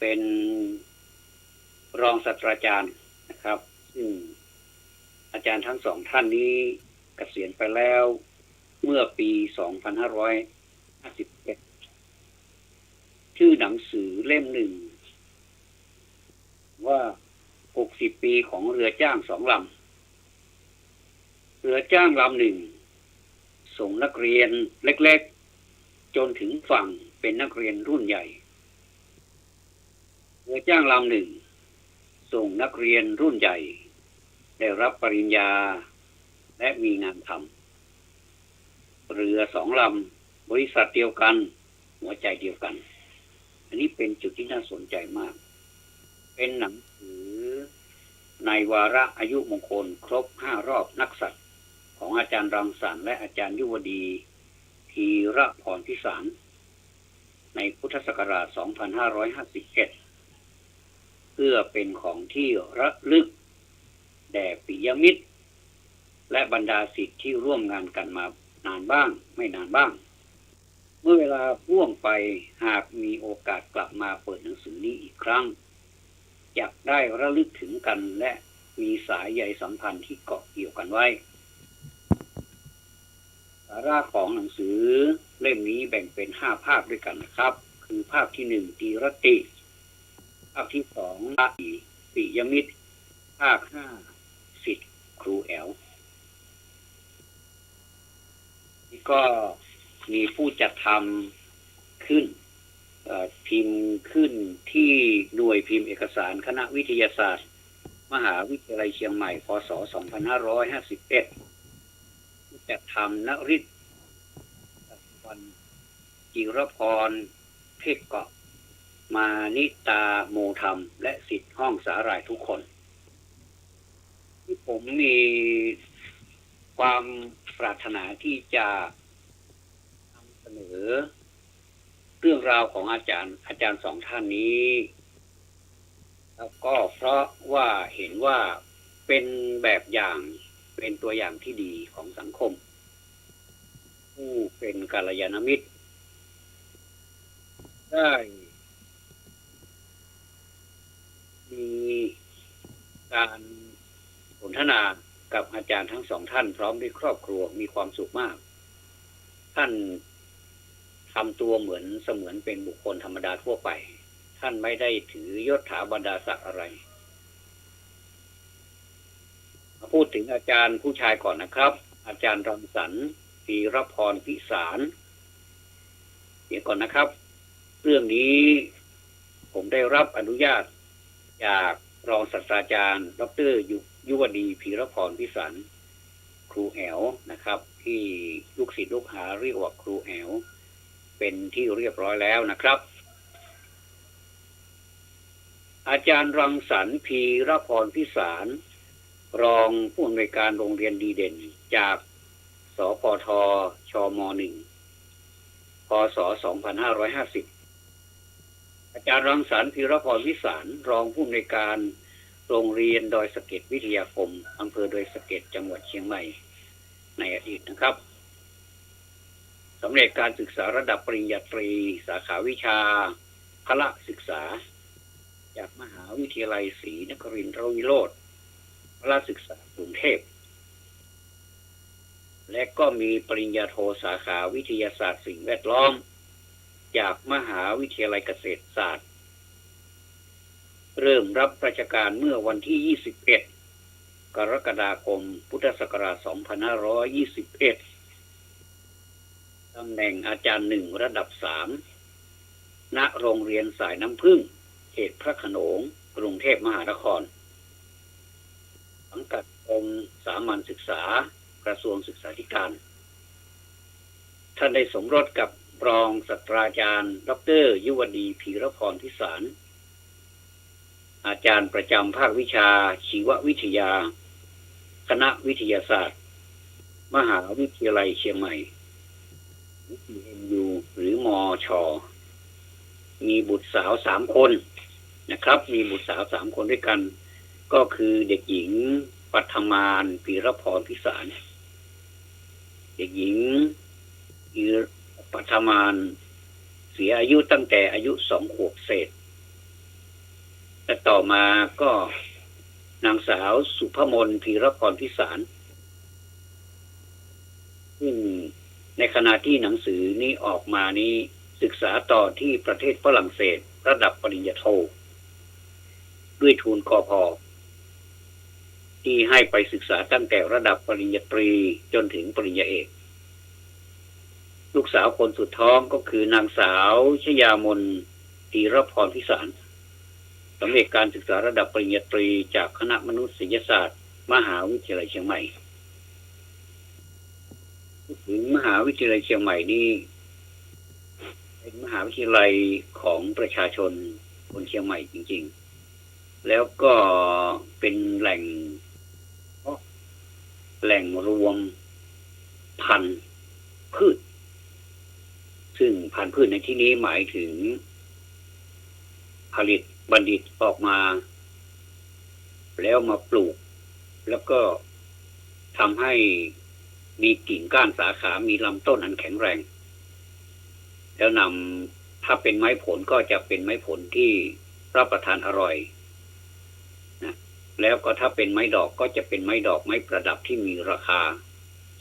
เป็นรองศาสตราจารย์นะครับซึ่งอาจารย์ทั้งสองท่านนี้เกษียณไปแล้วเมื่อปี 2551 ชื่อหนังสือเล่มหนึ่งว่า 60 ปีของเรือจ้างสองลำ เรือจ้างลำหนึ่งส่งนักเรียนเล็กๆจนถึงฝั่งเป็นนักเรียนรุ่นใหญ่ เรือจ้างลำหนึ่งส่งนักเรียนรุ่นใหญ่ได้รับปริญญาและมีงานทำ เรือสองลำบริษัทเดียวกันหัวใจเดียวกันอันนี้เป็นจุดที่น่าสนใจมากเป็นหนังสือในวาระอายุมงคลครบ5รอบนักสัตว์ของอาจารย์รังสรรค์และอาจารย์ยุวดีธีระพรพิสารในพุทธศักราช 2551 เพื่อเป็นของที่ระลึกแด่ปิยมิตรและบรรดาศิษย์ที่ร่วมงานกันมานานบ้างไม่นานบ้างเมื่อเวลาล่วงไปหากมีโอกาสกลับมาเปิดหนังสือนี้อีกครั้งอยากได้ระลึกถึงกันและมีสายใยสัมพันธ์ที่เกาะเกี่ยวกันไว้สาระของหนังสือเล่มนี้แบ่งเป็น5ภาคด้วยกันนะครับคือภาคที่1ตีรติภาคที่2ปิยมิตรภาค5ศิษย์ครูแอลนี่ก็มีผู้จัดทำขึ้นพิมพ์ขึ้นที่หน่วยพิมพ์เอกสารคณะวิทยาศาสตร์มหาวิทยาลัยเชียงใหม่พ.ศ. 2551ผู้จัดทำนฤทธิ์วันจิรพรเพชรเกาะมานิตาโมธรรมและศิษย์ห้องสาหร่ายทุกคนที่ผมมีความปรารถนาที่จะนำเสนอเรื่องราวของอาจารย์สองท่านนี้แล้วก็เพราะว่าเห็นว่าเป็นแบบอย่างเป็นตัวอย่างที่ดีของสังคมผู้เป็นกัลยาณมิตรได้มีการสนทนากับอาจารย์ทั้งสองท่านพร้อมด้วยครอบครัวมีความสุขมากท่านทำตัวเหมือนเสมือนเป็นบุคคลธรรมดาทั่วไปท่านไม่ได้ถือยศถาบรรดาศักดิ์อะไรมาพูดถึงอาจารย์ผู้ชายก่อนนะครับอาจารย์รังสรรค์ธีรพรพิสารเดี๋ยวก่อนนะครับเรื่องนี้ผมได้รับอนุญาตจากรองศาสตราจารย์ดร.ยุวดีธีรพรพิสารครูแอลนะครับที่ลูกศิษย์ลูกหาเรียกว่าครูแอลเป็นที่เรียบร้อยแล้วนะครับอาจารย์รังสรรค์ธีรพรพิสารรองผู้อำนวยการโรงเรียนดีเด่นจากสพทชม.1 พ.ศ. 2550อาจารย์รังสรรค์ธีรพรพิสารรองผู้อำนวยการโรงเรียนดอยสะเก็ดวิทยาคมอำเภอดอยสะเก็ดจังหวัดเชียงใหม่ในอดีตนะครับสำเร็จการศึกษาระดับปริญญาตรีสาขาวิชาพละศึกษาจากมหาวิทยาลัยศรีนครินทรวิโรธพละศึกษากรุงเทพและก็มีปริญญาโทสาขาวิทยาศาสตร์สิ่งแวดล้อมจากมหาวิทยาลัยเกษตรศาสตร์เริ่มรับราชการเมื่อวันที่ 21 กรกฎาคม พุทธศักราช 2521 ตำแหน่งอาจารย์1ระดับ 3 ณ โรงเรียนสายน้ำผึ้งเขตพระโขนงกรุงเทพมหานครสังกัดกรมสามัญศึกษากระทรวงศึกษาธิการท่านได้สมรสกับรองศาสตราจารย์ดร.ยุวดีธีรพรพิสารอาจารย์ประจำภาควิชาชีววิทยาคณะวิทยาศาสตร์มหาวิทยาลัยเชียงใหม่ หรือมช.มีบุตรสาว3คนนะครับมีบุตรสาว3คนด้วยกันก็คือเด็กหญิงปัทมานธีรพรพิสารเด็กหญิงปัทมานเสียอายุตั้งแต่อายุ2 ขวบเศษ และต่อมาก็นางสาวสุภมนธีรพรพิสารซึ่งในขณะที่หนังสือนี้ออกมานี้ศึกษาต่อที่ประเทศฝรั่งเศสระดับปริญญาโทด้วยทุนกพ.ที่ให้ไปศึกษาตั้งแต่ระดับปริญญาตรีจนถึงปริญญาเอกลูกสาวคนสุดท้องก็คือนางสาวชยามนธีรพรพิสารสำเร็จการศึกษาระดับปริญญาตรีจากคณะมนุษยศาสตร์มหาวิทยาลัยเชียงใหม่ถึงมหาวิทยาลัยเชียงใหม่นี่เป็นมหาวิทยาลัยของประชาชนคนเชียงใหม่จริงๆแล้วก็เป็นแหล่งรวมพันธุ์พืชซึ่งพันธุ์พืชในที่นี้หมายถึงผลิตบัณฑิตออกมาแล้วมาปลูกแล้วก็ทำให้มีกิ่งก้านสาขามีลำต้นอันแข็งแรงแล้วนำถ้าเป็นไม้ผลก็จะเป็นไม้ผลที่รับประทานอร่อยนะแล้วก็ถ้าเป็นไม้ดอกก็จะเป็นไม้ดอกไม้ประดับที่มีราคา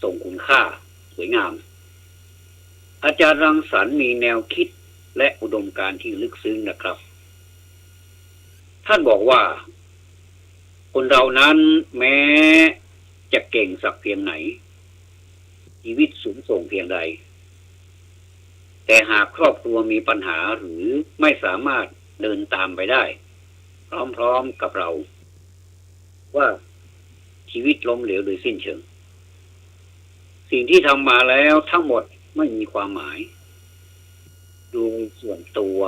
ทรงคุณค่าสวยงามอาจารย์รังสรรค์มีแนวคิดและอุดมการณ์ที่ลึกซึ้งนะครับท่านบอกว่าคนเรานั้นแม้จะเก่งสักเพียงไหนชีวิตสูงส่งเพียงใดแต่หากครอบครัวมีปัญหาหรือไม่สามารถเดินตามไปได้พร้อมๆกับเราว่าชีวิตล้มเหลวโดยสิ้นเชิงสิ่งที่ทำมาแล้วทั้งหมดไม่มีความหมายดูส่วนตัว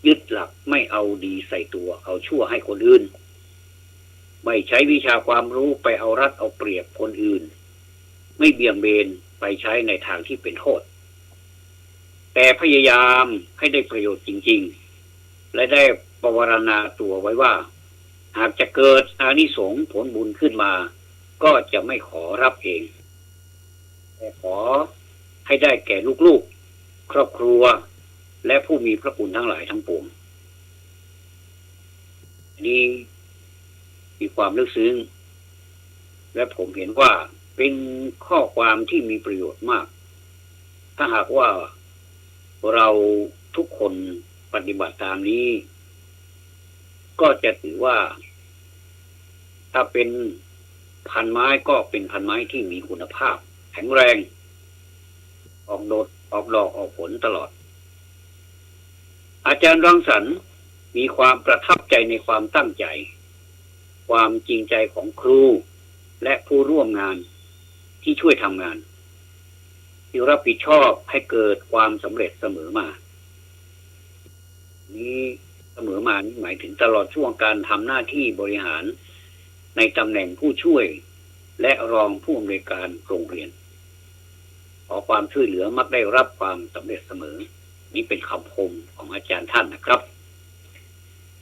ยึดหลักไม่เอาดีใส่ตัวเอาชั่วให้คนอื่นไม่ใช้วิชาความรู้ไปเอารัดเอาเปรียบคนอื่นไม่เบี่ยงเบนไปใช้ในทางที่เป็นโทษแต่พยายามให้ได้ประโยชน์จริงๆและได้ปวารณาตัวไว้ว่าหากจะเกิดอานิสงส์ผลบุญขึ้นมาก็จะไม่ขอรับเองแต่ขอให้ได้แก่ลูกๆครอบครัวและผู้มีพระคุณทั้งหลายทั้งปวงนี้มีความลึกซึ้งและผมเห็นว่าเป็นข้อความที่มีประโยชน์มากถ้าหากว่าเราทุกคนปฏิบัติตามนี้ก็จะถือว่าถ้าเป็นพันไม้ก็เป็นพันไม้ที่มีคุณภาพแข็งแรงออกดอกออกผลตลอดอาจารย์รังสรรค์มีความประทับใจในความตั้งใจความจริงใจของครูและผู้ร่วมงานที่ช่วยทำงานที่รับผิดชอบให้เกิดความสำเร็จเสมอมานี้เสมอมานี่หมายถึงตลอดช่วงการทำหน้าที่บริหารในตำแหน่งผู้ช่วยและรองผู้อำนวยการโรงเรียนขอความช่วยเหลือมักได้รับความสำเร็จเสมอนี่เป็นคำคมของอาจารย์ท่านนะครับ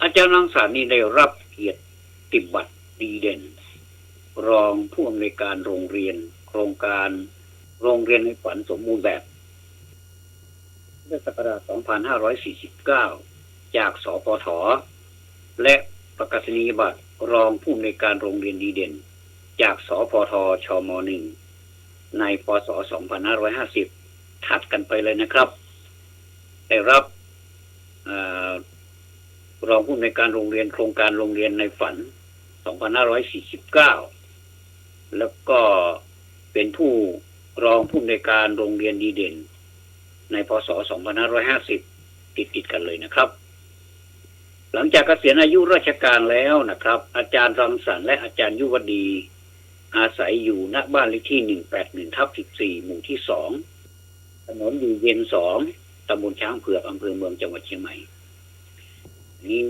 อาจารย์รังสรรค์นี่ได้รับเกียรติบัตรดีเด่นรองผู้อำนวยการโรงเรียนโครงการโรงเรียนในฝันสมบูรณ์แบบพุทธศักราช 2549 จากสปท.และประกาศนียบัตรรองผู้อำนวยการโรงเรียนดีเด่นจากสปท.ชม.1 ในพ.ศ. 2550 ถัดกันไปเลยนะครับได้รับรองผู้อำนวยการโรงเรียนโครงการโรงเรียนในฝัน 2549 แล้วก็เป็นผู้รองผู้อำนวยการโรงเรียนดีเด่นในพ.ศ. 2550 ติดกันเลยนะครับหลังจากเกษียณอายุราชการแล้วนะครับอาจารย์รังสรรค์และอาจารย์ยุวดีอาศัยอยู่ณบ้านเลขที่ 181/14 หมู่ที่ 2 ถนนอยู่เย็น 2 ตำบลช้างเผือกอำเภอเมืองจังหวัดเชียงใหม่นี่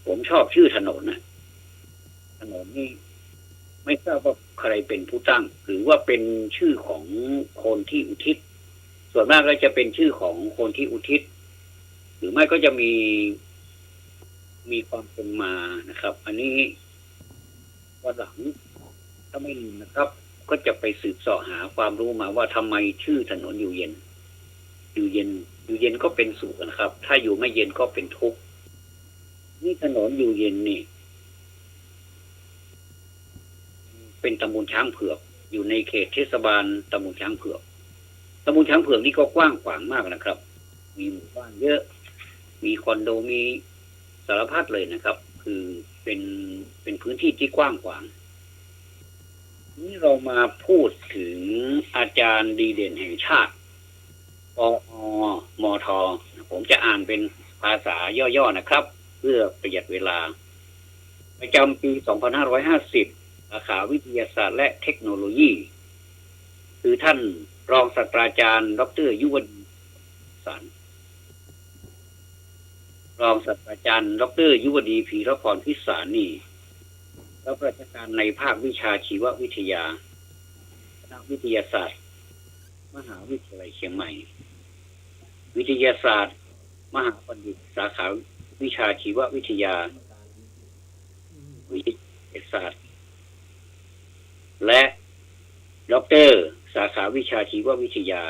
ผมชอบชื่อถนนนะถนนนี่ไม่ทราบว่าใครเป็นผู้ตั้งหรือว่าเป็นชื่อของคนที่อุทิศส่วนมากก็จะเป็นชื่อของคนที่อุทิศหรือไม่ก็จะมีความเป็นมานะครับอันนี้วันหลังถ้าไม่ลืมนะครับก็จะไปสืบเสาะหาความรู้มาว่าทำไมชื่อถนนอยู่เย็นก็เป็นสุขนะครับถ้าอยู่ไม่เย็นก็เป็นทุกข์ นี่ถนนอยู่เย็นนี่เป็นตำบลช้างเผือกอยู่ในเขตเทศบาลตำบลช้างเผือกตำบลช้างเผือกนี่ก็กว้างขวางมากนะครับมีหมู่บ้านเยอะมีคอนโดมีสารพัดเลยนะครับคือเป็นพื้นที่ที่กว้างขวางนี่เรามาพูดถึงอาจารย์ดีเด่นแห่งชาติปอมทผมจะอ่านเป็นภาษาย่อๆนะครับเพื่อประหยัดเวลาประจำปี 2550 สาขาวิทยาศาสตร์และเทคโนโลยีคือท่านรองศาสตราจารย์ดร.ยุวดีสารรองศาสตราจารย์ดร.ยุวดีพีรพรพิสารนี่รับราชการในภาควิชาชีววิทยาคณะวิทยาศาสตร์มหาวิทยาลัยเชียงใหม่วิทยาศาสตร์มหาบัณฑิตสาขาวิชาชีววิทยาวิทยาศาสตร์และด็อกเตอร์สาขาวิชาชีววิทยา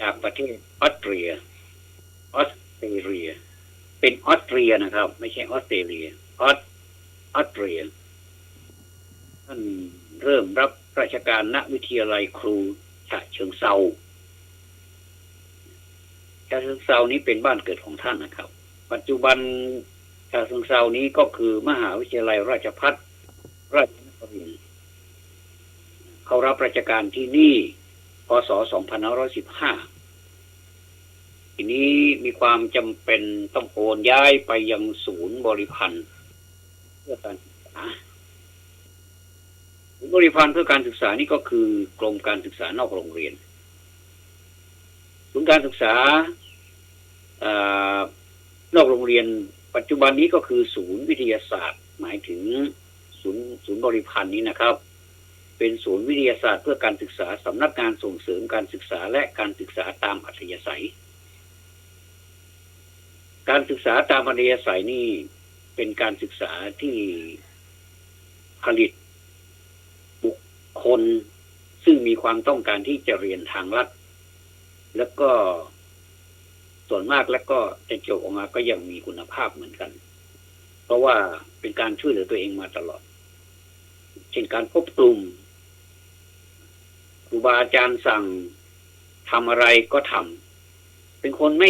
จากประเทศออสเตรียเป็นออสเตรียนะครับไม่ใช่ออสเตรเลียออสเตรียท่านเริ่มรับราชการณวิทยาลัยครูฉะเชิงเทรานี้เป็นบ้านเกิดของท่านนะครับปัจจุบันฉะเชิงเทรานี้ก็คือมหาวิทยาลัยราชภัฏราชนครินทร์เขารับราชการที่นี่พ.ศ. 2515ทีนี้มีความจำเป็นต้องโอนย้ายไปยังศูนย์บริพันธ์เพื่อการศึกษาศูนย์บริพันธ์เพื่อการศึกษานี่ก็คือกรมการศึกษานอกโรงเรียนศูนย์การศึกษานอกโรงเรียนปัจจุบันนี้ก็คือศูนย์วิทยาศาสตร์หมายถึงศูนย์บริพันธ์นี้นะครับเป็นศูนย์วิทยาศาสตร์เพื่อการศึกษาสำนักงานส่งเสริมการศึกษาและการศึกษาตามอัธยาศัยการศึกษาตามอัธยาศัยนี่เป็นการศึกษาที่ผลิตบุคคลซึ่งมีความต้องการที่จะเรียนทางลัดแล้วก็ส่วนมากแล้วก็จะจบออกมาก็ยังมีคุณภาพเหมือนกันเพราะว่าเป็นการช่วยเหลือตัวเองมาตลอดเช่นการควบคุมครูบาอาจารย์สั่งทำอะไรก็ทำเป็นคนไ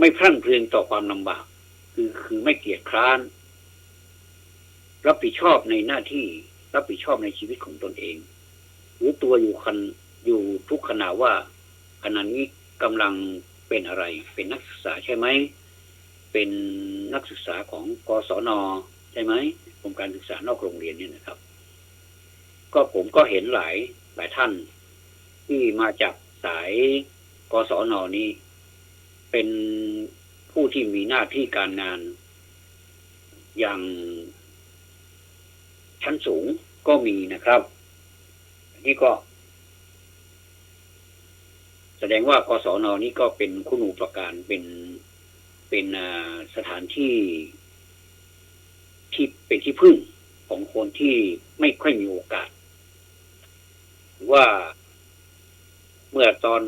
ม่พรั่นเพรียงต่อความลำบากคือไม่เกียจคร้านรับผิดชอบในหน้าที่รับผิดชอบในชีวิตของตนเองรู้ตัวอยู่ทุกขณะว่าขณะนี้กำลังเป็นอะไรเป็นนักศึกษาใช่ไหมเป็นนักศึกษาของกศน.ใช่ไหมกรมการศึกษานอกโรงเรียนนี่นะครับก็ผมก็เห็นหลายท่านที่มาจากสายกศน.นี้เป็นผู้ที่มีหน้าที่การงานอย่างชั้นสูงก็มีนะครับนี่ก็แสดงว่ากศน.นี้ก็เป็นคุณูปการเป็นสถานที่เป็นที่พึ่งของคนที่ไม่ค่อยมีโอกาสหรือว่าเมื่อตอน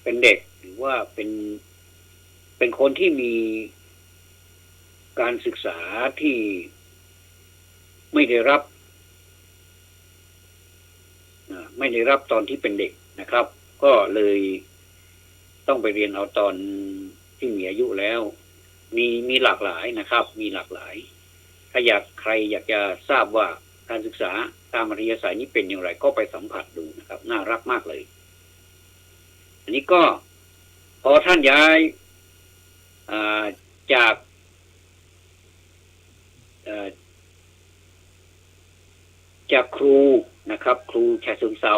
เป็นเด็กหรือว่าเป็นคนที่มีการศึกษาที่ไม่ได้รับตอนที่เป็นเด็กนะครับก็เลยต้องไปเรียนเอาตอนที่มีอายุแล้วมีหลากหลายนะครับมีหลากหลายถ้าใครอยากจะทราบว่าการศึกษาตามอัธยาศัยนี้เป็นอย่างไรก็ไปสัมผัสดูนะครับน่ารักมากเลยอันนี้ก็พอท่านย้ายจากครูนะครับครูฉะเชิงเทรา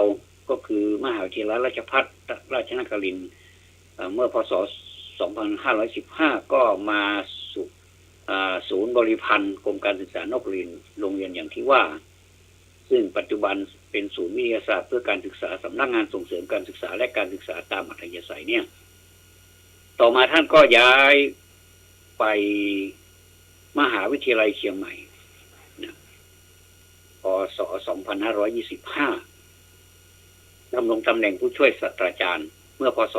ก็คือมหาวิทยาลัยราชภัฏราชนครินทร์เมื่อพ.ศ. 2515ก็มาสู่ศูนย์บริพันธ์กรมการศึกษานอกโรงเรียนอย่างที่ว่าซึ่งปัจจุบันเป็นศูนย์วิทยาศาสตร์เพื่อการศึกษาสำนักงานส่งเสริมการศึกษาและการศึกษาตามอัธยาศัยเนี่ยต่อมาท่านก็ย้ายไปมหาวิทยาลัยเชียงใหม่พ.ศ. 2525ดำรงตำแหน่งผู้ช่วยศาสตราจารย์ เมื่อพศ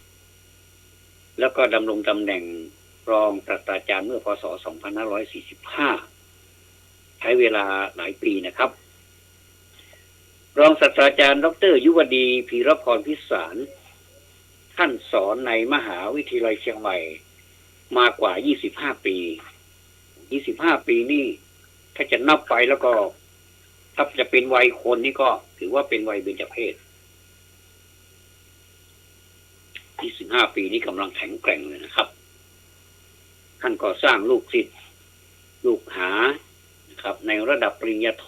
2531 แล้วก็ดำรงตำแหน่งรองศาสตราจารย์เมื่อพศ 2545 ใช้เวลาหลายปีนะครับรองศาสตราจารย์ดร.ยุวดีพีรพรพิสารท่านสอนในมหาวิทยาลัยเชียงใหม่มากว่า25 ปี25 ปีนี่ถ้าจะนับไปแล้วก็ถ้าจะเป็นวัยคนนี่ก็ถือว่าเป็นวัยเบญจเพศ25 ปีนี้กำลังแข็งแกร่งเลยนะครับท่านก็สร้างลูกศิษย์ลูกหานะครับในระดับปริญญาโท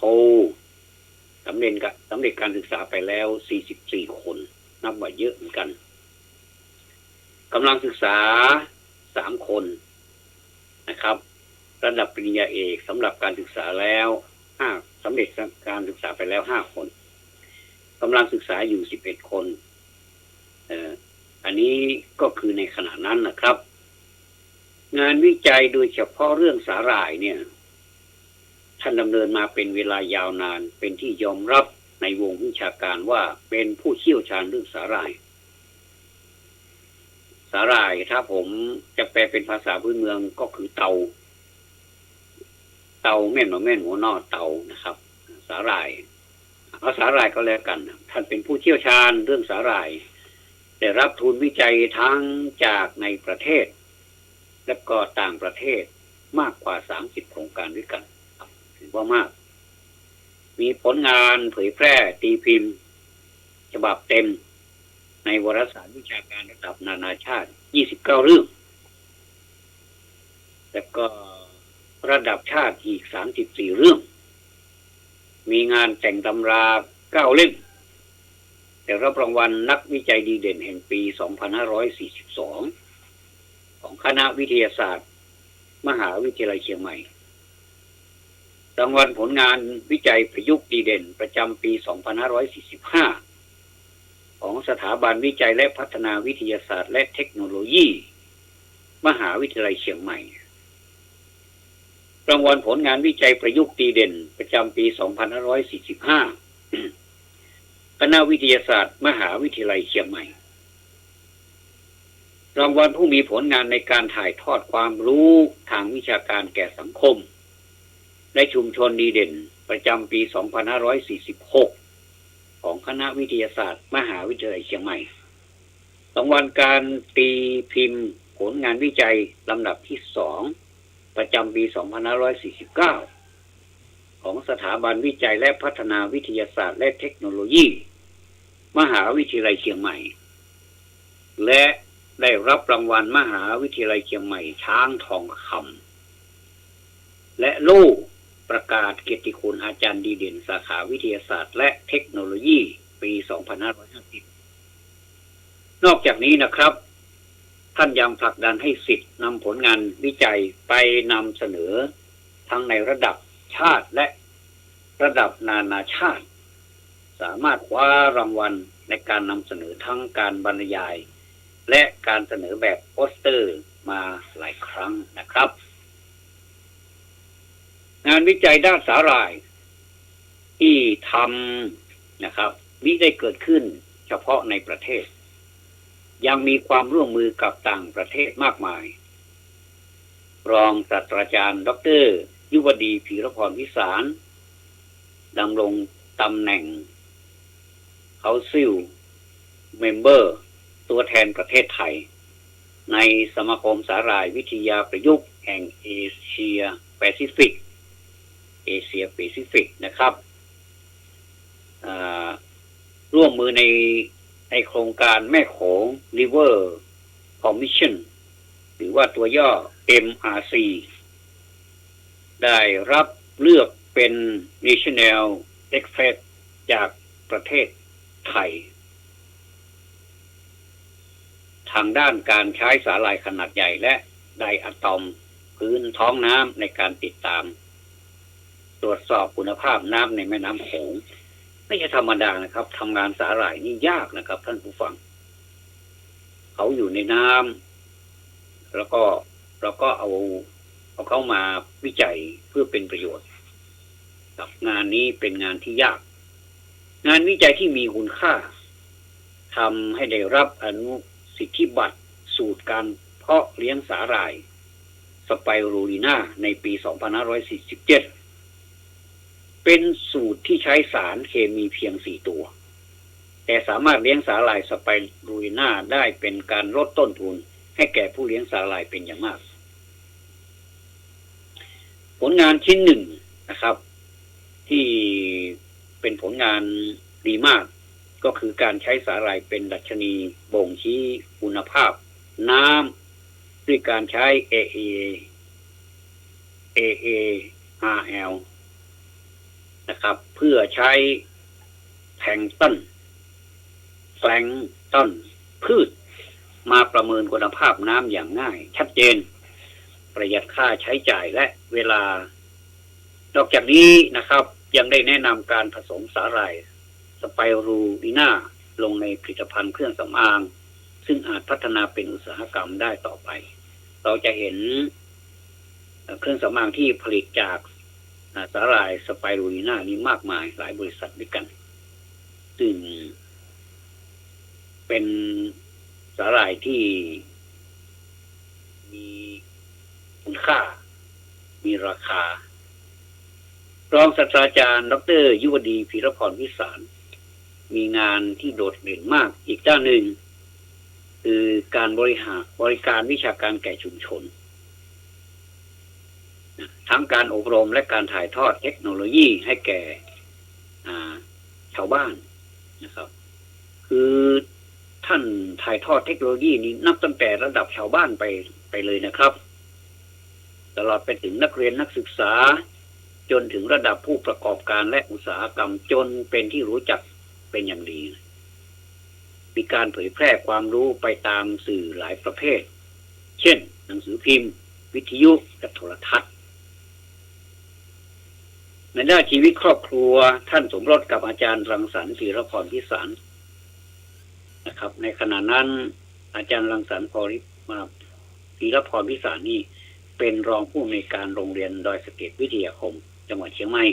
สำเร็จการศึกษาไปแล้ว44 คนนับว่าเยอะเหมือนกันกำลังศึกษา3 คนนะครับระดับปริญญาเอกสำหรับการศึกษาแล้ว5สำเร็จการศึกษาไปแล้ว5 คนกำลังศึกษาอยู่11 คนอันนี้ก็คือในขณะนั้นนะครับงานวิจัยโดยเฉพาะเรื่องสาหร่ายเนี่ยท่านดำเนินมาเป็นเวลายาวนานเป็นที่ยอมรับในวงวิชาการว่าเป็นผู้เชี่ยวชาญเรื่องสาหร่ายถ้าผมจะแปลเป็นภาษาพื้นเมืองก็คือเตาแม่นหัวนอเตานะครับสาหร่ายเอาสาหร่ายก็แล้วกันท่านเป็นผู้เชี่ยวชาญเรื่องสาหร่ายได้รับทุนวิจัยทั้งจากในประเทศและก็ต่างประเทศมากกว่า30 โครงการด้วยกันถือว่ามากมีผลงานเผยแพร่ตีพิมพ์ฉบับเต็มในวารสารวิชาการระดับนานาชาติ29 เรื่องแล้วก็ระดับชาติอีก34 เรื่องมีงานแต่งตำรา9 เล่มได้รับรางวัลนักวิจัยดีเด่นแห่งปี 2542 ของคณะวิทยาศาสตร์มหาวิทยาลัยเชียงใหม่รางวัลผลงานวิจัยประยุกต์ดีเด่นประจำปี 2545 ของสถาบันวิจัยและพัฒนาวิทยาศาสตร์และเทคโนโลยีมหาวิทยาลัยเชียงใหม่รางวัลผลงานวิจัยประยุกต์ดีเด่นประจำปี 2545 คณะวิทยาศาสตร์มหาวิทยาลัยเชียงใหม่รางวัลผู้มีผลงานในการถ่ายทอดความรู้ทางวิชาการแก่สังคมและชุมชนดีเด่นประจำปี 2546 ของคณะวิทยาศาสตร์มหาวิทยาลัยเชียงใหม่รางวัลการตีพิมพ์ผลงานวิจัยลำดับที่ 2 ประจำปี 2549 ของสถาบันวิจัยและพัฒนาวิทยาศาสตร์และเทคโนโลยีมหาวิทยาลัยเชียงใหม่และได้รับรางวัลมหาวิทยาลัยเชียงใหม่ช้างทองคำและโล่ประกาศเกียรติคุณอาจารย์ดีเด่นสาขาวิทยาศาสตร์และเทคโนโลยีปี 2550 นอกจากนี้นะครับท่านยังผลักดันให้ศิษย์นำผลงานวิจัยไปนำเสนอทั้งในระดับชาติและระดับนานาชาติสามารถคว้ารางวัลในการนำเสนอทั้งการบรรยายและการเสนอแบบโปสเตอร์มาหลายครั้งนะครับงานวิจัยด้านสาหร่ายที่ทำนะครับมิได้เกิดขึ้นเฉพาะในประเทศยังมีความร่วมมือกับต่างประเทศมากมายรองศาสตราจารย์ดร.ยุวดีพีรพรวิสารดำรงตำแหน่ง Council Member ตัวแทนประเทศไทยในสมาคมสาหร่ายวิทยาประยุกต์แห่งเอเชียแปซิฟิกนะครับร่วมมือในโครงการแม่โขง River Commission หรือว่าตัวย่อ MRC ได้รับเลือกเป็น National Expert จากประเทศไทยทางด้านการใช้สาหร่ายขนาดใหญ่และไดอะตอมพื้นท้องน้ำในการติดตามตรวจสอบคุณภาพน้ำในแม่น้ำโขงไม่ใช่ธรรมดานะครับทำงานสาหร่ายนี่ยากนะครับท่านผู้ฟังเขาอยู่ในน้ำแล้วก็เราก็เอาเข้ามาวิจัยเพื่อเป็นประโยชน์กับงานนี้เป็นงานที่ยากงานวิจัยที่มีคุณค่าท ทำให้ได้รับอนุสิทธิบัตรสูตรการเพาะเลี้ยงสาหร่ายสไปรูลิน่าในปี 2547 เป็นสูตรที่ใช้สารเคมีเพียง 4 ตัวแต่สามารถเลี้ยงสาหร่ายสไปรูลิน่าได้เป็นการลดต้นทุนให้แก่ผู้เลี้ยงสาหร่ายเป็นอย่างมากผลงานชิ้นหนึ่งนะครับที่เป็นผลงานดีมากก็คือการใช้สาหร่ายเป็นดัชนีบ่งชี้คุณภาพน้ำด้วยการใช้ AARL นะครับเพื่อใช้แพลงก์ต้นพืชมาประเมินคุณภาพน้ำอย่างง่ายชัดเจนประหยัดค่าใช้จ่ายและเวลานอกจากนี้นะครับยังได้แนะนำการผสมสาหร่ายสไปรูลิน่าลงในผลิตภัณฑ์เครื่องสำอางซึ่งอาจพัฒนาเป็นอุตสาหกรรมได้ต่อไปเราจะเห็นเครื่องสำอางที่ผลิตจากสาหร่ายสไปรูลิน่านี้มากมายหลายบริษัทด้วยกันซึ่งเป็นสาหร่ายที่มีคุณค่ามีราคารองศาสตราจารย์ดร.ยุวดีพีรพรวิสารมีงานที่โดดเด่นมากอีกด้านหนึ่งคือการบริการวิชาการแก่ชุมชนทั้งการอบรมและการถ่ายทอดเทคโนโลยีให้แก่ชาวบ้านนะครับคือท่านถ่ายทอดเทคโนโลยีนี้นับตั้งแต่ระดับชาวบ้านไปเลยนะครับตลอดไปถึงนักเรียนนักศึกษาจนถึงระดับผู้ประกอบการและอุตสาหกรรมจนเป็นที่รู้จักเป็นอย่างดีมีการเผยแพร่ความรู้ไปตามสื่อหลายประเภทเช่นหนังสือพิมพ์วิทยุและโทรทัศน์ในด้านชีวิตครอบครัวท่านสมรสกับอาจารย์รังสรรค์พีรพรพิสารนะครับในขณะนั้นอาจารย์รังสรรค์พีรพรพิสารนี่เป็นรองผู้อำนวยการโรงเรียนดอยสะเก็ดวิทยาคมจังหวัดเชียงใหม่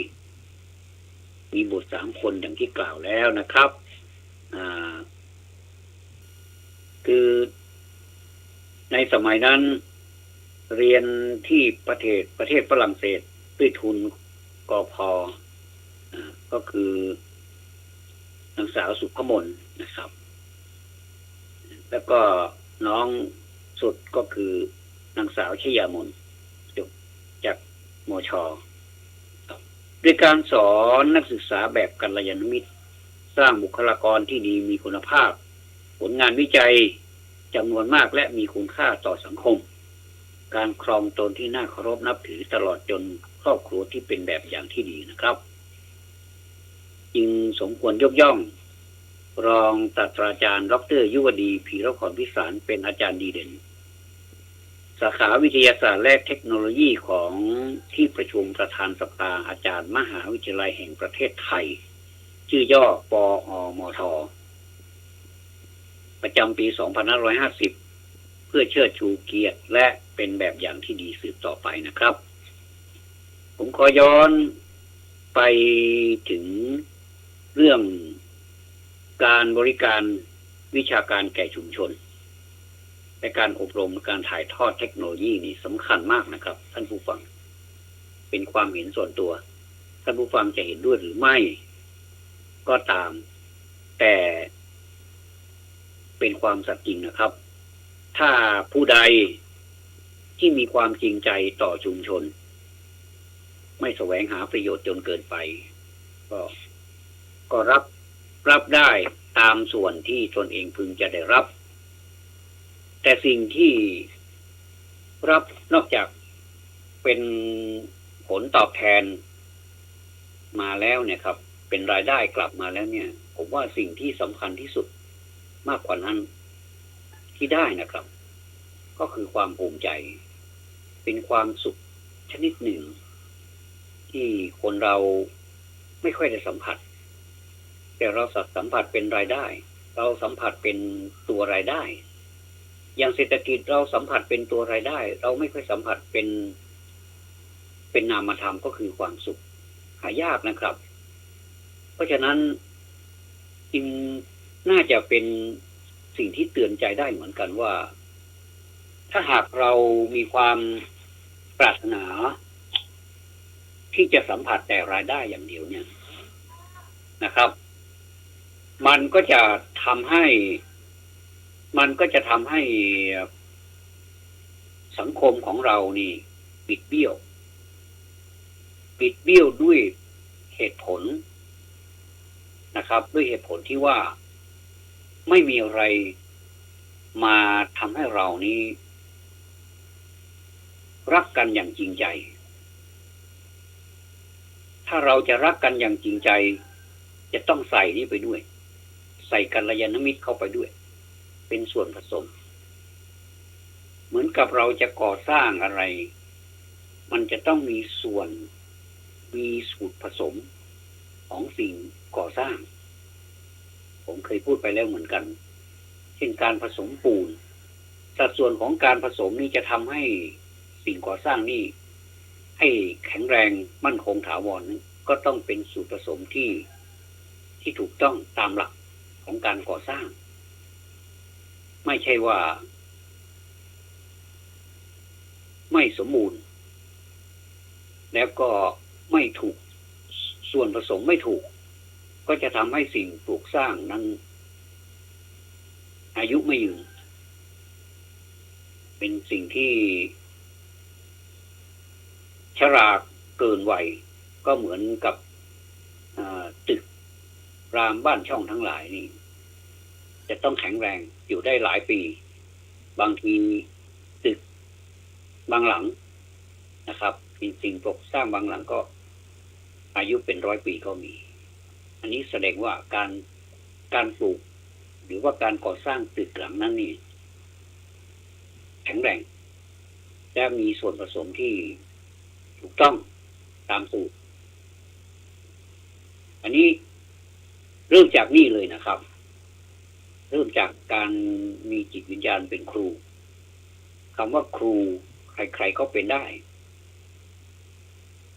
มีบุตร3 คนอย่างที่กล่าวแล้วนะครับคือในสมัยนั้นเรียนที่ประเทศฝรั่งเศสด้วยทุนกพ.ก็คือนางสาวสุภมนนะครับแล้วก็น้องสุดก็คือนางสาวชยามนจบจากมช.ด้วยการสอนนักศึกษาแบบกัลยาณมิตรสร้างบุคลากรที่ดีมีคุณภาพผลงานวิจัยจำนวนมากและมีคุณค่าต่อสังคมการครองตนที่น่าเคารพนับถือตลอดจนครอบครัวที่เป็นแบบอย่างที่ดีนะครับจึงสมควรยกย่องรองศาสตราจารย์ดร.ยุวดีพีรพรพิสารเป็นอาจารย์ดีเด่นสาขาวิทยาศาสตร์และเทคโนโลยีของที่ประชุมประธานสภาอาจารย์มหาวิทยาลัยแห่งประเทศไทยชื่อย่อปอมท.ประจำปี 2550 เพื่อเชิดชูเกียรติและเป็นแบบอย่างที่ดีสืบต่อไปนะครับผมขอย้อนไปถึงเรื่องการบริการวิชาการแก่ชุมชนและการอบรมการถ่ายทอดเทคโนโลยีนี่สำคัญมากนะครับท่านผู้ฟังเป็นความเห็นส่วนตัวท่านผู้ฟังจะเห็นด้วยหรือไม่ก็ตามแต่เป็นความสัตย์จริงนะครับถ้าผู้ใดที่มีความจริงใจต่อชุมชนไม่แสวงหาประโยชน์จนเกินไปก็รับได้ตามส่วนที่ตนเองพึงจะได้รับแต่สิ่งที่รับนอกจากเป็นผลตอบแทนมาแล้วเนี่ยครับเป็นรายได้กลับมาแล้วเนี่ยผมว่าสิ่งที่สำคัญที่สุดมากกว่านั้นที่ได้นะครับก็คือความภูมิใจเป็นความสุขชนิดหนึ่งที่คนเราไม่ค่อยได้สัมผัสแต่เราสัมผัสเป็นรายได้เราสัมผัสเป็นตัวรายได้อย่างเศรษฐกิจเราสัมผัสเป็นตัวรายได้เราไม่ค่อยสัมผัสเป็นนามธรรมก็คือความสุขหายากนะครับเพราะฉะนั้นจึง น่าจะเป็นสิ่งที่เตือนใจได้เหมือนกันว่าถ้าหากเรามีความปรารถนาที่จะสัมผัสแต่รายได้อย่างเดียวเนี่ยนะครับมันก็จะทำให้สังคมของเรานี่บิดเบี้ยวด้วยเหตุผลนะครับด้วยเหตุผลที่ว่าไม่มีอะไรมาทำให้เรานี้รักกันอย่างจริงใจถ้าเราจะรักกันอย่างจริงใจจะต้องใส่นี่ไปด้วยใส่กัลยาณมิตรเข้าไปด้วยเป็นส่วนผสมเหมือนกับเราจะก่อสร้างอะไรมันจะต้องมีส่วนผสมของสิ่งก่อสร้างผมเคยพูดไปแล้วเหมือนกันเช่นการผสมปูนสัดส่วนของการผสมนี่จะทำให้สิ่งก่อสร้างนี่ให้แข็งแรงมั่นคงถาวรนั้นก็ต้องเป็นสูตรผสมที่ถูกต้องตามหลักของการก่อสร้างไม่ใช่ว่าไม่สมบูรณ์แล้วก็ไม่ถูกส่วนผสมไม่ถูกก็จะทำให้สิ่งปลูกสร้างนั้นอายุไม่ยืนเป็นสิ่งที่ชราเกินวัยก็เหมือนกับตึกรามบ้านช่องทั้งหลายนี่จะต้องแข็งแรงอยู่ได้หลายปีบางทีตึกบางหลังนะครับสิ่งปลูกสร้างบางหลังก็อายุเป็น100 ปีก็มีอันนี้แสดงว่าการปลูกหรือว่าการก่อสร้างตึกหลังนั้นนี่แข็งแรงและมีส่วนผสมที่ถูกต้องตามสูตรอันนี้เริ่มจากนี่เลยนะครับเริ่มจากการมีจิตวิญญาณเป็นครูคำว่าครูใครๆก็เป็นได้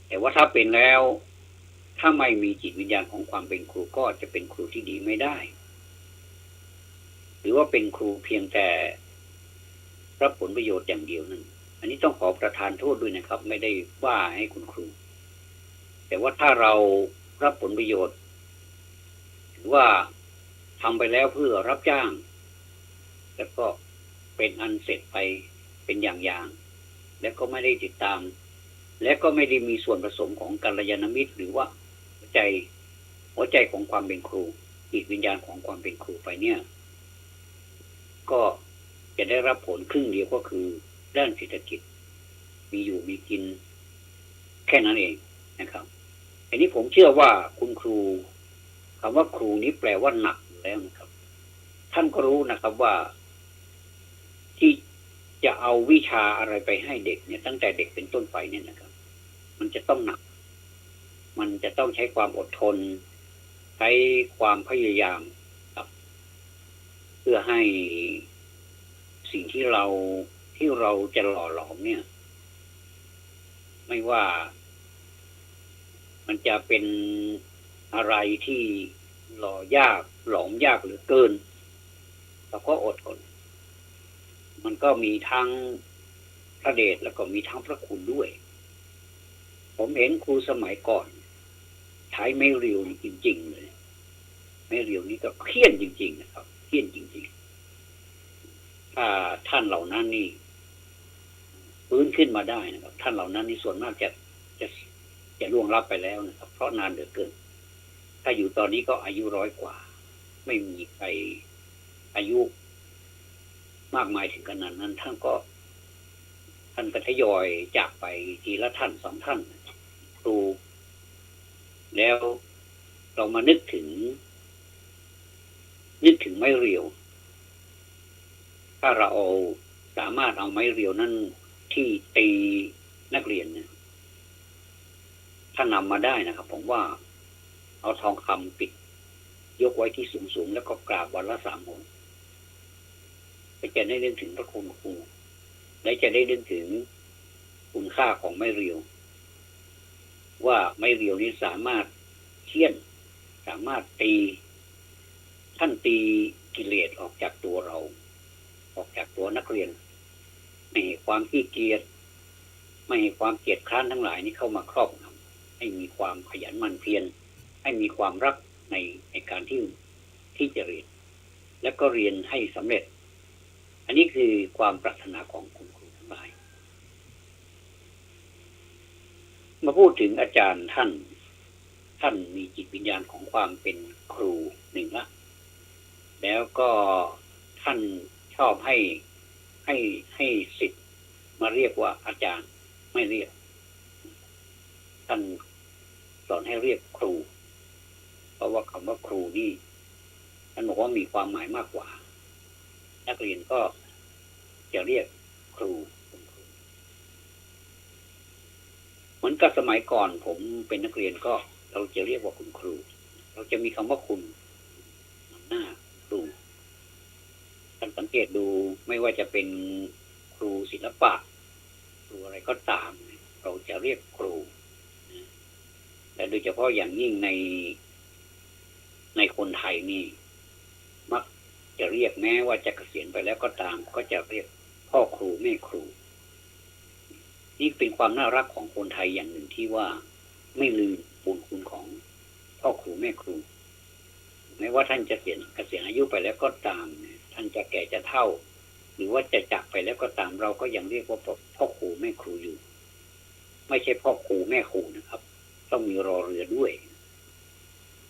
แต่ว่าถ้าเป็นแล้วถ้าไม่มีจิตวิญญาณของความเป็นครูก็จะเป็นครูที่ดีไม่ได้หรือว่าเป็นครูเพียงแต่รับผลประโยชน์อย่างเดียวนั้นอันนี้ต้องขอประทานโทษด้วยนะครับไม่ได้ว่าให้คุณครูแต่ว่าถ้าเรารับผลประโยชน์หรือว่าทำไปแล้วเพื่อรับจ้างแล้วก็เป็นอันเสร็จไปเป็นอย่างๆแล้วก็ไม่ได้ติดตามและก็ไม่ได้มีส่วนผสมของกัลยาณมิตรหรือว่าหัวใจของความเป็นครูจิตวิญญาณของความเป็นครูไปเนี่ยก็จะได้รับผลครึ่งเดียวก็คือด้านเศรษฐกิจมีอยู่มีกินแค่นั้นเองนะครับอันนี้ผมเชื่อว่าคุณครูคำว่าครูนี้แปลว่าหนักแล้วนะครับท่านก็รู้นะครับว่าที่จะเอาวิชาอะไรไปให้เด็กเนี่ยตั้งแต่เด็กเป็นต้นไปเนี่ยนะครับมันจะต้องหนักมันจะต้องใช้ความอดทนใช้ความพยายามครับเพื่อให้สิ่งที่เราจะหล่อหลอมเนี่ยไม่ว่ามันจะเป็นอะไรที่หล่อยากหลอมยากเหลือเกินเราก็อดทนมันก็มีทั้งพระเดชแล้วก็มีทั้งพระคุณด้วยผมเห็นครูสมัยก่อนใช้ไม้เรียวจริงๆเลยไม้เรียวนี่ก็เขี้ยนจริงๆนะครับเขี้ยนจริงๆถ้าท่านเหล่านั้นนี่ฟื้นขึ้นมาได้นะครับท่านเหล่านั้นนี่ส่วนมากจะล่วงลับไปแล้วนะครับเพราะนานเหลือเกินถ้าอยู่ตอนนี้ก็อายุ100 กว่าไม่มีใครอายุมากมายถึงขนาดนั้นท่านก็ทยอยจากไปทีละท่าน2 ท่านครูแล้วเรามานึกถึงไม้เรียวถ้าเราสามารถเอาไม้เรียวนั้นที่ตีนักเรียนเนี่ยถ้านำมาได้นะครับผมว่าเอาทองคำปิดยกไว้ที่สูงๆแล้วก็กราบวันละ3 หนจะได้นึกถึงพระคุณครูและจะได้นึกถึงคุณค่าของไม้เรียวว่าไม้เรียวนี้สามารถเฆี่ยนสามารถตี ท่านตีกิเลสออกจากตัวเราออกจากตัวนักเรียนไม่ให้ความขี้เกียจไม่ให้ความเกียจคร้านทั้งหลายนี้เข้ามาครอบงำให้มีความขยันหมั่นเพียรให้มีความรักในการที่จะเรียนและก็เรียนให้สำเร็จอันนี้คือความปรารถนาของคุณครูทั้งหลายมาพูดถึงอาจารย์ท่านมีจิตวิญญาณของความเป็นครูหนึ่งละแล้วก็ท่านชอบให้ศิษย์มาเรียกว่าอาจารย์ไม่เรียกท่านสอนให้เรียกครูเพราะว่าคำว่าครูนี่ท่านบอกว่ามีความหมายมากกว่านักเรียนก็จะเรียกครูเหมือนกับสมัยก่อนผมเป็นนักเรียนก็เราจะเรียกว่าคุณครูเราจะมีคำว่าคุณนำหน้าครูท่านสังเกตดูไม่ว่าจะเป็นครูศิลปะครูอะไรก็ตามเราจะเรียกครูแต่โดยเฉพาะอย่างยิ่งในคนไทยนี่มักจะเรียกแม้ว่าจะเกษียณไปแล้วก็ตามก็จะเรียกพ่อครูแม่ครูนี่เป็นความน่ารักของคนไทยอย่างหนึ่งที่ว่าไม่ลืมบุญคุณของพ่อครูแม่ครูแม้ว่าท่านจะเกษียณอายุไปแล้วก็ตามท่านจะแก่จะเฒ่าหรือว่าจะจากไปแล้วก็ตามเราก็ยังเรียกว่าพ่อครูแม่ครูอยู่ไม่ใช่พ่อครูแม่ครูนะครับต้องมีรอเรือด้วย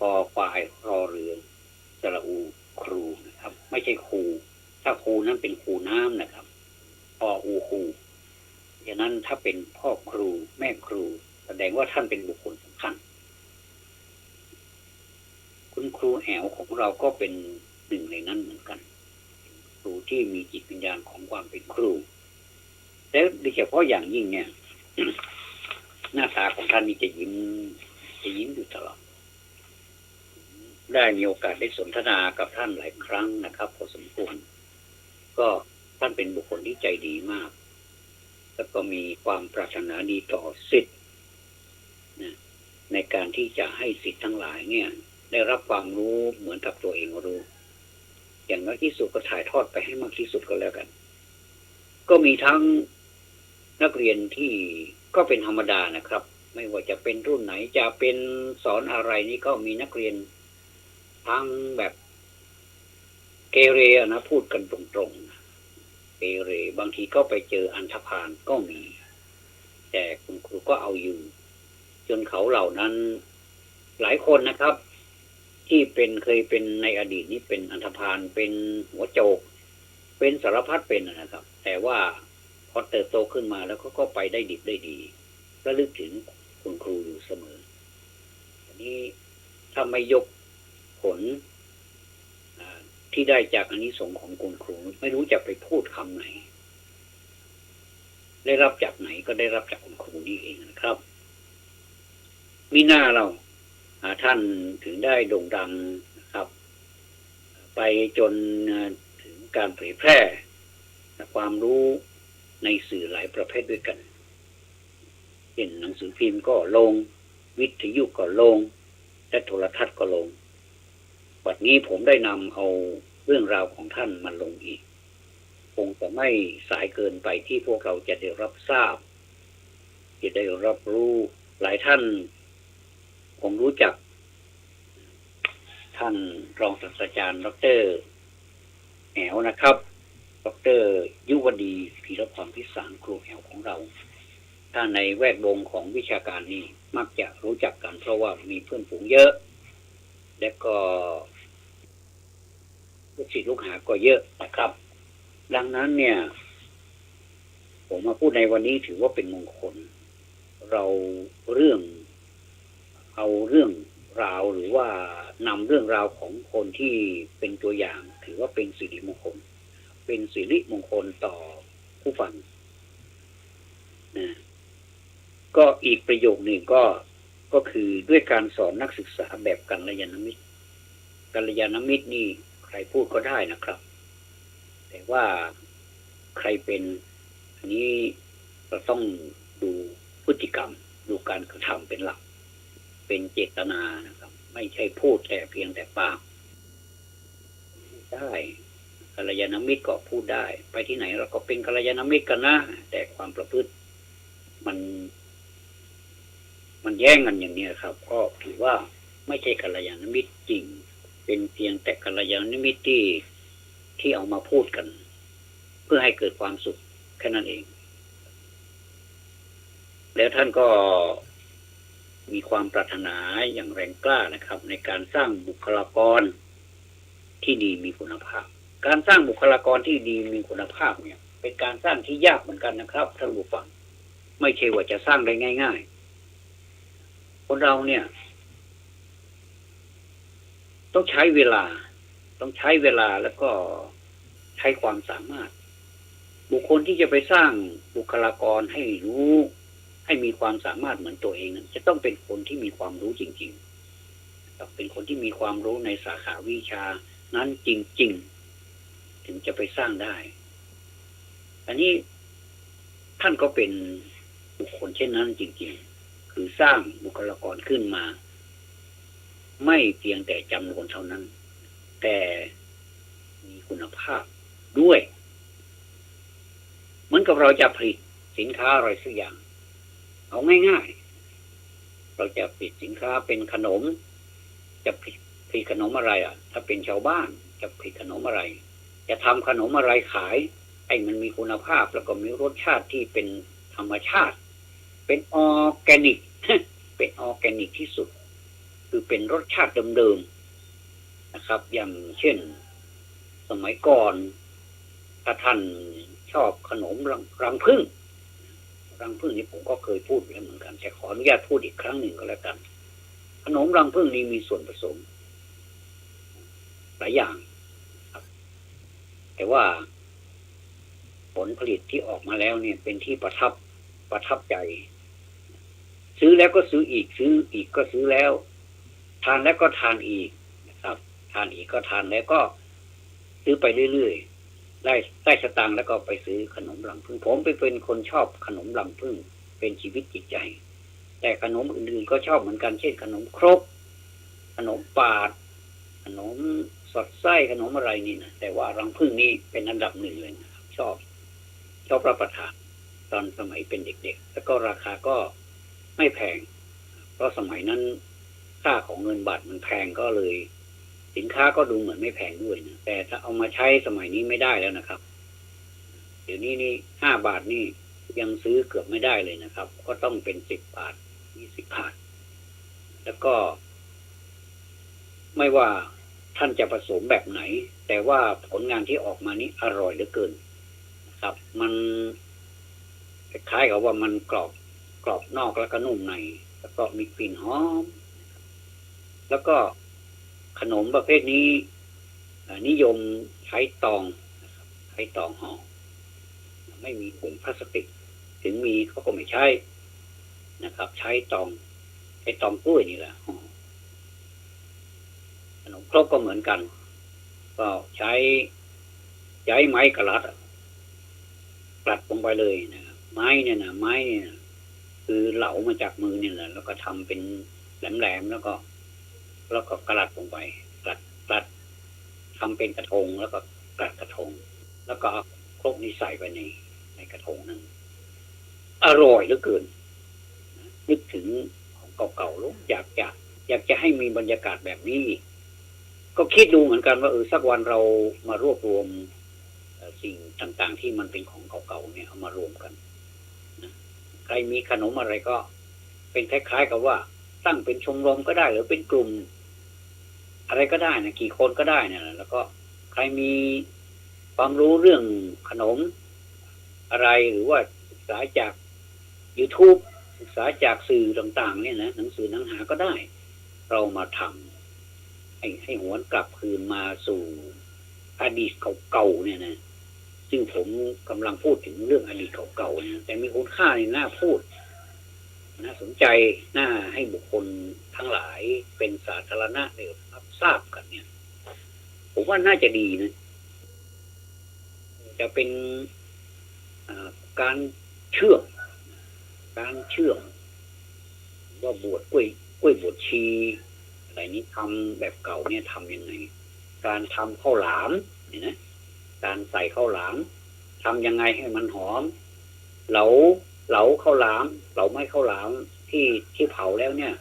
ปอควายรอเรือสระอูครูนะครับไม่ใช่ครูถ้าครูนั้นเป็นครูน้ำนะครับปออูครูฉะนั้นถ้าเป็นพ่อครูแม่ครูแสดงว่าท่านเป็นบุคคลสำคัญคุณครูแอวของเราก็เป็นหนึ่งในนั้นเหมือนกันครูที่มีจิตวิญญาณของความเป็นครูและโดยเฉพาะอย่างยิ่งเนี่ย หน้าตาของท่านนี่จะยิ้มอยู่ตลอดได้มีโอกาสได้สนทนากับท่านหลายครั้งนะครับพอสมควรก็ท่านเป็นบุคคลที่ใจดีมากแล้วก็มีความปรารถนาดีต่อศิษย์นะในการที่จะให้ศิษย์ทั้งหลายเนี่ยได้รับความรู้เหมือนกับตัวเองรู้อย่างน้อยที่สุดก็ถ่ายทอดไปให้มากที่สุดก็แล้วกันก็มีทั้งนักเรียนที่ก็เป็นธรรมดานะครับไม่ว่าจะเป็นรุ่นไหนจะเป็นสอนอะไรนี่ก็มีนักเรียนทั้งแบบเกเรนะพูดกันตรงๆเกเรบางทีก็ไปเจออันธพาลก็มีแต่คุณครูก็เอาอยู่จนเขาเหล่านั้นหลายคนนะครับที่เคยเป็นในอดีตนี้เป็นอันธพาลเป็นหัวโจกเป็นสารพัดเป็นนะครับแต่ว่าพอเติบโตขึ้นมาแล้วก็ไปได้ดิบได้ดีระลึกถึงคุณครูอยู่เสมออันนี้ถ้าไม่ยกผลที่ได้จากอานิสงส์ของคุณครูไม่รู้จะไปพูดคำไหนได้รับจากไหนก็ได้รับจากคุณครูนี่เองนะครับมีหน้าเราท่านถึงได้โด่งดังนะครับไปจนถึงการเผยแพร่ความรู้ในสื่อหลายประเภทด้วยกันเช่นหนังสือพิมพ์ก็ลงวิทยุก็ลงและโทรทัศน์ก็ลงวันนี้ผมได้นำเอาเรื่องราวของท่านมาลงอีกคงจะไม่สายเกินไปที่พวกเราจะได้รับทราบจะได้รับรู้หลายท่านคงรู้จักท่านรองศาสตราจารย์ดร.แอวนะครับดร.ยุวดีพีรพรพิสารครูแอวของเราถ้าในแวดวงของวิชาการนี้มักจะรู้จักกันเพราะว่ามีเพื่อนฝูงเยอะและก็ลูกศิษย์ลูกหาก็เยอะนะครับดังนั้นเนี่ยผมมาพูดในวันนี้ถือว่าเป็นมงคลเราเอาเรื่องราวหรือว่านำเรื่องราวของคนที่เป็นตัวอย่างถือว่าเป็นสิริมงคลเป็นสิริมงคลต่อผู้ฟังนะก็อีกประโยคหนึ่งก็คือด้วยการสอนนักศึกษาแบบกัลยาณมิตรกัลยาณมิตรนี่ใครพูดก็ได้นะครับแต่ว่าใครเป็นอันนี้เราต้องดูพฤติกรรมดูการกระทำเป็นหลักเป็นเจตนานะครับไม่ใช่พูดแต่เพียงแต่ปาก ได้กัลยาณมิตรก็พูดได้ไปที่ไหนเราก็เป็นกัลยาณมิตรกันนะแต่ความประพฤติมันแย่งกันอย่างนี้ครับก็ถือว่าไม่ใช่กัลยาณมิตรจริงเป็นเพียงแต่กัลยาณมิตรที่เอามาพูดกันเพื่อให้เกิดความสุขแค่นั้นเองแล้วท่านก็มีความปรารถนาอย่างแรงกล้านะครับ ในการสร้างบุคลากรที่ดีมีคุณภาพการสร้างบุคลากรที่ดีมีคุณภาพเนี่ยเป็นการสร้างที่ยากเหมือนกันนะครับท่านผู้ฟังไม่ใช่ว่าจะสร้างได้ง่ายๆคนเราเนี่ยต้องใช้เวลาแล้วก็ใช้ความสามารถบุคคลที่จะไปสร้างบุคลากรให้รู้ให้มีความสามารถเหมือนตัวเองนั้นจะต้องเป็นคนที่มีความรู้จริงๆต้องเป็นคนที่มีความรู้ในสาขาวิชานั้นจริงๆถึงจะไปสร้างได้อันนี้ท่านก็เป็นบุคคลเช่นนั้นจริงๆคือสร้างบุคลากรขึ้นมาไม่เพียงแต่จำนวนเท่านั้นแต่มีคุณภาพด้วยเหมือนกับเราจะผลิตสินค้าอะไรสักอย่างเอาง่ายๆเราจะผลิตสินค้าเป็นขนมจะผลิตขนมอะไรถ้าเป็นชาวบ้านจะผลิตขนมอะไรจะทำขนมอะไรขายให้มันมีคุณภาพแล้วก็มีรสชาติที่เป็นธรรมชาติเป็นออร์แกนิก เป็นออร์แกนิกที่สุดคือเป็นรสชาติเดิมๆนะครับอย่างเช่นสมัยก่อนถ้าท่านชอบขนมรังผึ้งนี่ผมก็เคยพูดแล้วเหมือนกันแต่ขออนุญาตพูดอีกครั้งหนึ่งก็แล้วกันขนมรังผึ้งนี้มีส่วนผสมหลายอย่างครับแต่ว่าผลผลิตที่ออกมาแล้วเนี่ยเป็นที่ประทับใจซื้อแล้วก็ซื้ออีกซื้ออีกก็ซื้อแล้วทานแล้วก็ทานอีกนะครับทานอีกก็ทานแล้วก็ซื้อไปเรื่อยๆได้สตางค์แล้วก็ไปซื้อขนมรังผึ้งผมเป็นคนชอบขนมรังผึ้งเป็นชีวิตจิตใจแต่ขนมอื่นๆก็ชอบเหมือนกันเช่นขนมครกขนมปาดขนมสอดไส้ขนมอะไรนี่นะแต่ว่ารังผึ้งนี่เป็นอันดับหนึ่งเลยนะครับชอบรับประทานตอนสมัยเป็นเด็กๆแล้วก็ราคาก็ไม่แพงเพราะสมัยนั้นค่าของเงินบาทมันแพงก็เลยสินค้าก็ดูเหมือนไม่แพงด้วยนะแต่ถ้าเอามาใช้สมัยนี้ไม่ได้แล้วนะครับเดี๋ยวนี้นี่5 บาทนี่ยังซื้อเกือบไม่ได้เลยนะครับก็ต้องเป็น10 บาท20 บาทแล้วก็ไม่ว่าท่านจะผสมแบบไหนแต่ว่าผลงานที่ออกมานี้อร่อยเหลือเกินนะครับมันคล้ายๆกับว่ามันกรอบนอกแล้วก็นุ่มในแล้วก็มีกลิ่นหอมแล้วก็ขนมประเภทนี้นิยมใช้ตองห่อไม่มีถุงพลาสติกถึงมีเขาก็ไม่ใช้นะครับใช้ตองกล้วยนี่แหละขนมครกก็เหมือนกันก็ใช้ไม้กระลัดลงไปเลยนะไม้เนี่ยคือเหลามาจากมือเนี่ยแหละแล้วก็ทำเป็นแหลมๆแล้วก็กระลัดลงไปกลัดทำเป็นกระทงแล้วก็กลัดกระทงแล้วก็ครกนี้ใส่ไปในกระทงนั้นอร่อยเหลือเกินนึกถึงของเก่าๆลูกอยากจะให้มีบรรยากาศแบบนี้ก็คิดดูเหมือนกันว่าสักวันเรามารวบรวมสิ่งต่างๆที่มันเป็นของเก่าๆเนี่ยเอามารวมกันนะใครมีขนมอะไรก็เป็นคล้ายๆกับว่าตั้งเป็นชมรมก็ได้หรือเป็นกลุ่มอะไรก็ได้นะกี่คนก็ได้นะแล้วก็ใครมีความรู้เรื่องขนมอะไรหรือว่าศึกษาจาก YouTube ศึกษาจากสื่อต่างๆเนี่ยนะหนังสือหนังหาก็ได้เรามาทำให้หวนกลับคืนมาสู่อดีตเก่าๆเนี่ยนะซึ่งผมกำลังพูดถึงเรื่องอดีตเก่าๆเนี่ยแต่มีคุณค่าในน่าพูดน่าสนใจน่าให้บุคคลทั้งหลายเป็นสาธารณะได้รับทราบกันเนี่ยผมว่าน่าจะดีนะจะเป็นการเชื่อมว่าบวชกล้วยบวชชีอะไรนี้ทำแบบเก่าเนี่ยทำยังไง การทำข้าวหลามนี่นะการใส่ข้าวหลามทำยังไงให้มันหอมเหลาข้าวหลามเหลาไม้ข้าวหลามที่เผาแล้วเนี่ย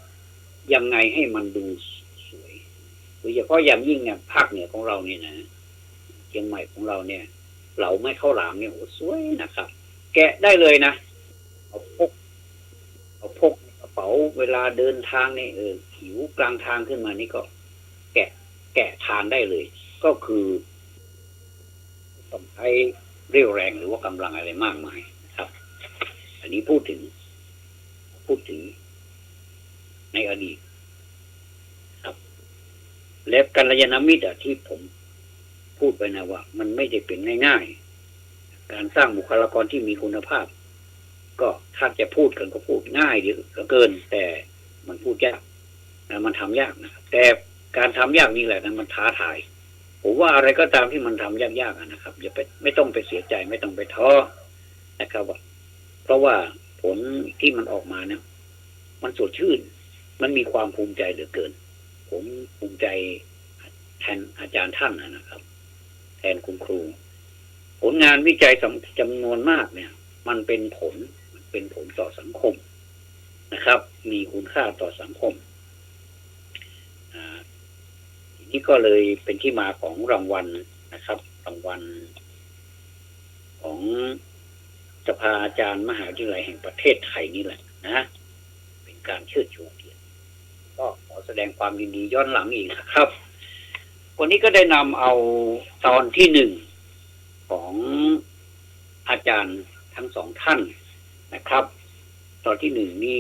ยังไงให้มันดูสวยโดยเฉพาะอย่างยิ่งเนี่ยภาคเหนือของเราเนี่ยนะเชียงใหม่ของเราเนี่ยเหลาไม้ข้าวหลามเนี่ยโอ้สวยนะครับแกะได้เลยนะเอาพกกระเป๋าเวลาเดินทางเนี่ยหิวกลางทางขึ้นมานี่ก็แกะทานได้เลยก็คือต้องใช้เรี่ยวแรงหรือว่ากำลังอะไรมากมายครับอันนี้พูดถึงในอดีตครับและกัลยาณมิตรที่ผมพูดไปนะว่ามันไม่ได้เป็นง่ายๆการสร้างบุคลากรที่มีคุณภาพก็ถ้าจะพูดกันก็พูดง่ายเดียวเกินแต่มันพูดยากนะมันทำยากนะครับแต่การทำยากนี่แหละนะมันท้าทายผมว่าอะไรก็ตามที่มันทำยากๆนะครับอย่าไปไม่ต้องไปเสียใจไม่ต้องไปท้อนะครับเพราะว่าผลที่มันออกมาเนี่ยมันสดชื่นมันมีความภูมิใจเหลือเกินผมภูมิใจแทนอาจารย์ท่านนะครับแทนคุณครูผลงานวิจัยจำนวนมากเนี่ยมันเป็นผลต่อสังคมนะครับมีคุณค่าต่อสังคมนี่ก็เลยเป็นที่มาของรางวัลนะครับรางวัลของสภาอาจารย์มหาวิทยาลัยแห่งประเทศไทยนี่แหละนะเป็นการเชิดชูเกียรติก็ขอแสดงความยินดีย้อนหลังอีกนะครับวันนี้ก็ได้นำเอาตอนที่หนึ่งของอาจารย์ทั้งสองท่านนะครับตอนที่หนึ่งนี่